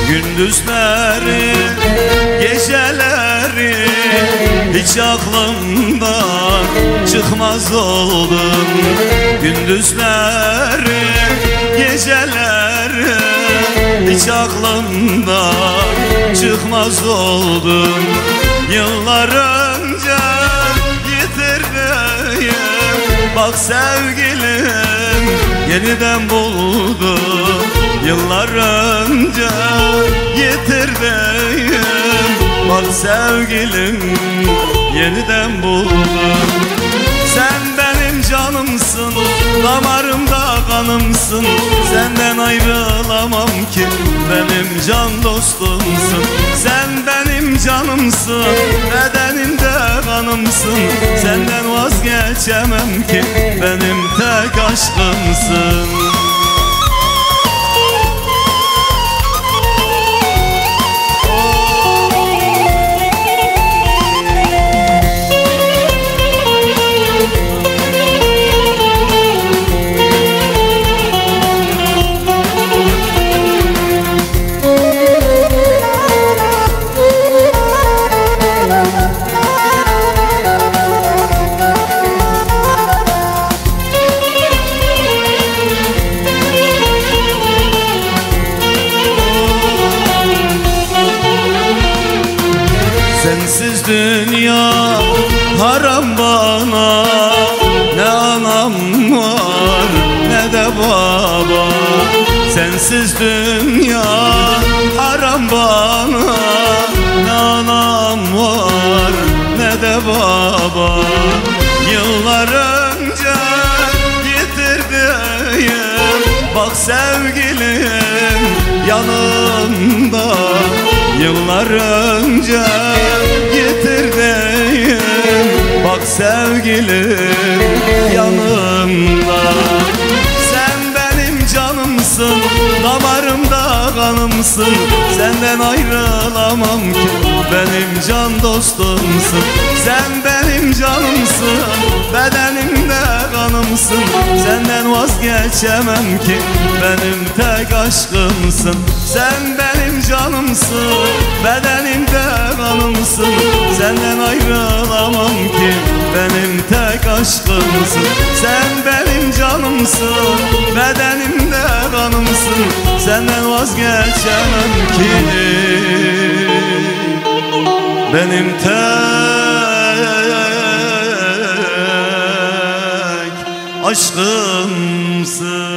Gündüzleri, geceleri hiç aklımdan çıkmaz oldum. Gündüzleri, geceleri hiç aklımdan çıkmaz oldum. Yıllar önce yitirdim, bak sevgilim yeniden buldum. Yıllar önce yitirdim, bak sevgilim yeniden buldum. Sen benim canımsın, damarımda kanımsın. Senden ayrılamam ki, benim can dostumsun. Sen benim canımsın, bedenimde kanımsın. Senden vazgeçemem ki, benim tek aşkımsın. Sensiz dünya haram bana, ne anam var ne de baba. Sensiz dünya haram bana, ne anam var ne de baba. Yıllar önce yitirdim, bak sevgilim yanımda. Yıllar önce yitirdim, bak sevgilim yanımda. Sen benim canımsın, damarımda kanımsın. Senden ayrılamam ki, benim can dostumsun. Sen benim canımsın, bedenimde kanımsın. Senden vazgeçemem ki, benim tek aşkımsın. Sen benim canımsın, bedenimde kanımsın. Senden ayrılamam ki, benim tek aşkımsın. Sen benim canımsın, bedenimde kanımsın. Senden vazgeçemem ki, benim tek aşkımsın.